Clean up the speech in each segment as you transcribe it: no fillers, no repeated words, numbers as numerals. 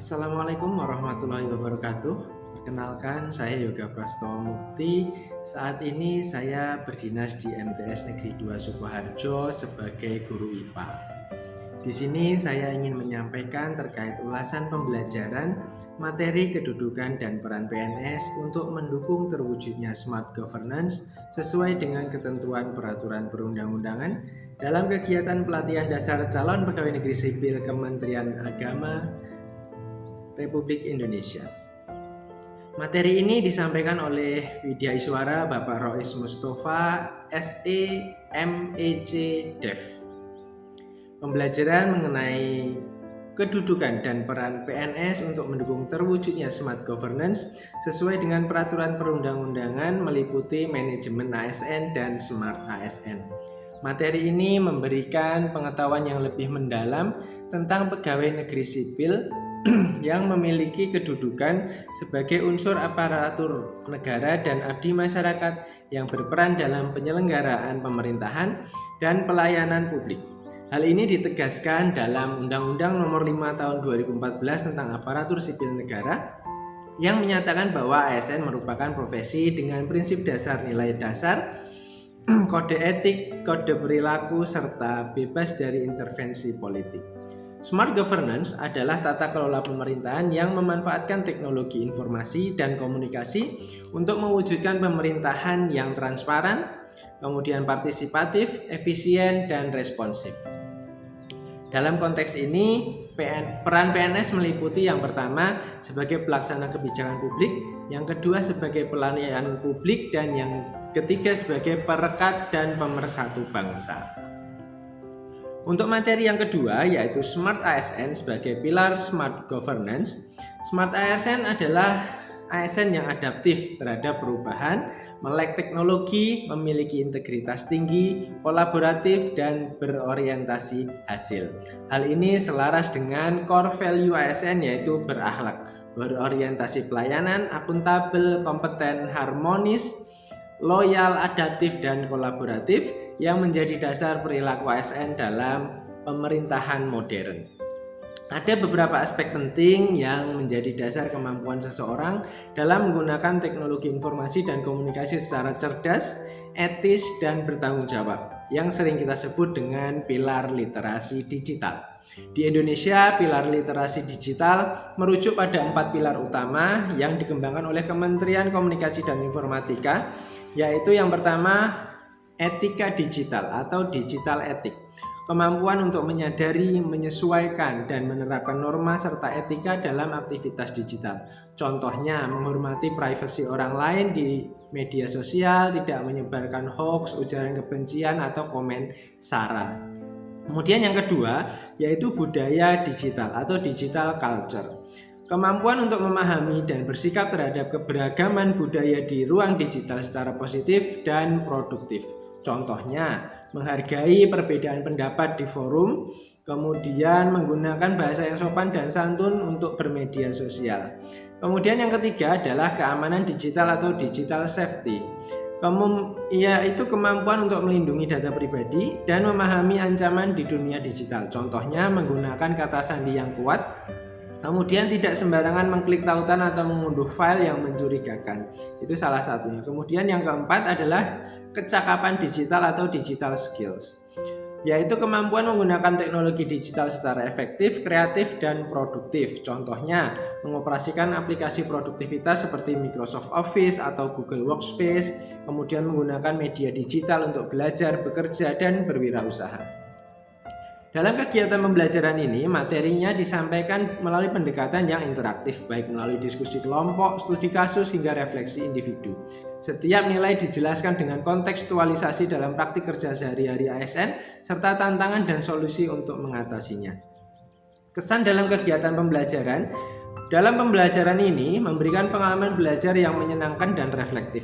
Assalamualaikum warahmatullahi wabarakatuh. Perkenalkan, saya Yoga Prastowo Mukti. Saat ini saya berdinas di MTS Negeri 2 Sukoharjo sebagai guru IPA. Di sini saya ingin menyampaikan terkait ulasan pembelajaran materi kedudukan dan peran PNS untuk mendukung terwujudnya smart governance sesuai dengan ketentuan peraturan perundang-undangan dalam kegiatan pelatihan dasar calon pegawai negeri sipil Kementerian Agama Republik Indonesia. Materi ini disampaikan oleh Widya Iswara Bapak Rois Mustafa SE MEC Dev. Pembelajaran mengenai kedudukan dan peran PNS untuk mendukung terwujudnya smart governance sesuai dengan peraturan perundang-undangan meliputi manajemen ASN dan smart ASN. Materi ini memberikan pengetahuan yang lebih mendalam tentang pegawai negeri sipil yang memiliki kedudukan sebagai unsur aparatur negara dan abdi masyarakat yang berperan dalam penyelenggaraan pemerintahan dan pelayanan publik. Hal ini ditegaskan dalam Undang-Undang Nomor 5 Tahun 2014 tentang Aparatur Sipil Negara yang menyatakan bahwa ASN merupakan profesi dengan prinsip dasar nilai dasar, kode etik, kode perilaku, serta bebas dari intervensi politik. Smart governance adalah tata kelola pemerintahan yang memanfaatkan teknologi informasi dan komunikasi untuk mewujudkan pemerintahan yang transparan, kemudian partisipatif, efisien, dan responsif. Dalam konteks ini, peran PNS meliputi yang pertama sebagai pelaksana kebijakan publik, yang kedua sebagai pelayanan publik, dan yang ketiga sebagai perekat dan pemersatu bangsa. Untuk materi yang kedua yaitu Smart ASN sebagai pilar Smart Governance. Smart ASN adalah ASN yang adaptif terhadap perubahan, melek teknologi, memiliki integritas tinggi, kolaboratif, dan berorientasi hasil. Hal ini selaras dengan core value ASN yaitu berakhlak, berorientasi pelayanan, akuntabel, kompeten, harmonis, loyal, adaptif, dan kolaboratif yang menjadi dasar perilaku ASN dalam pemerintahan modern. Ada beberapa aspek penting yang menjadi dasar kemampuan seseorang dalam menggunakan teknologi informasi dan komunikasi secara cerdas, etis, dan bertanggung jawab yang sering kita sebut dengan pilar literasi digital. Di Indonesia, pilar literasi digital merujuk pada 4 pilar utama yang dikembangkan oleh Kementerian Komunikasi dan Informatika, yaitu yang pertama etika digital atau digital etik. Kemampuan untuk menyadari, menyesuaikan, dan menerapkan norma serta etika dalam aktivitas digital. Contohnya, menghormati privasi orang lain di media sosial, tidak menyebarkan hoax, ujaran kebencian, atau komen sara. Kemudian yang kedua, yaitu budaya digital atau digital culture. Kemampuan untuk memahami dan bersikap terhadap keberagaman budaya di ruang digital secara positif dan produktif. Contohnya, menghargai perbedaan pendapat di forum, kemudian menggunakan bahasa yang sopan dan santun untuk bermedia sosial. Kemudian yang ketiga adalah keamanan digital atau digital safety. Yaitu kemampuan untuk melindungi data pribadi dan memahami ancaman di dunia digital. Contohnya menggunakan kata sandi yang kuat, kemudian tidak sembarangan mengklik tautan atau mengunduh file yang mencurigakan. Itu salah satunya. Kemudian yang keempat adalah kecakapan digital atau digital skills, yaitu kemampuan menggunakan teknologi digital secara efektif, kreatif, dan produktif. Contohnya, mengoperasikan aplikasi produktivitas seperti Microsoft Office atau Google Workspace, kemudian menggunakan media digital untuk belajar, bekerja, dan berwirausaha. Dalam kegiatan pembelajaran ini, materinya disampaikan melalui pendekatan yang interaktif, baik melalui diskusi kelompok, studi kasus, hingga refleksi individu. Setiap nilai dijelaskan dengan kontekstualisasi dalam praktik kerja sehari-hari ASN, serta tantangan dan solusi untuk mengatasinya. Kesan dalam kegiatan pembelajaran. Dalam pembelajaran ini, memberikan pengalaman belajar yang menyenangkan dan reflektif.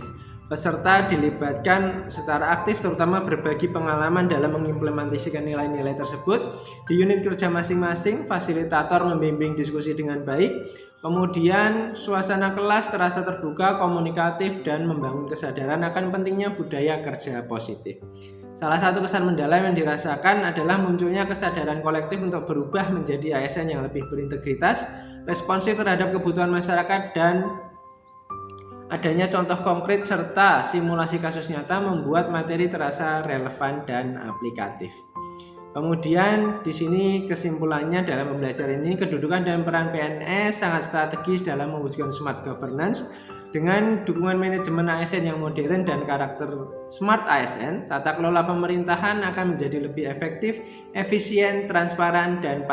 Peserta dilibatkan secara aktif terutama berbagi pengalaman dalam mengimplementasikan nilai-nilai tersebut. Di unit kerja masing-masing, fasilitator membimbing diskusi dengan baik. Kemudian suasana kelas terasa terbuka, komunikatif, dan membangun kesadaran akan pentingnya budaya kerja positif. Salah satu kesan mendalam yang dirasakan adalah munculnya kesadaran kolektif untuk berubah menjadi ASN yang lebih berintegritas, responsif terhadap kebutuhan masyarakat, dan adanya contoh konkret serta simulasi kasus nyata membuat materi terasa relevan dan aplikatif. Kemudian di sini kesimpulannya dalam pembelajaran ini, kedudukan dan peran PNS sangat strategis dalam mewujudkan smart governance. Dengan dukungan manajemen ASN yang modern dan karakter smart ASN, tata kelola pemerintahan akan menjadi lebih efektif, efisien, transparan, dan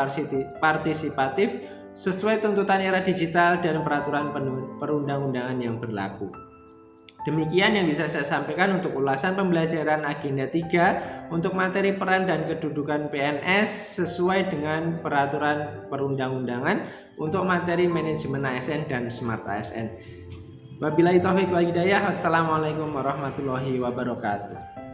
partisipatif sesuai tuntutan era digital dan peraturan perundang-undangan yang berlaku. Demikian yang bisa saya sampaikan untuk ulasan pembelajaran agenda 3 untuk materi peran dan kedudukan PNS sesuai dengan peraturan perundang-undangan untuk materi manajemen ASN dan smart ASN. Wabillahi taufiq wal hidayah. Wassalamualaikum warahmatullahi wabarakatuh.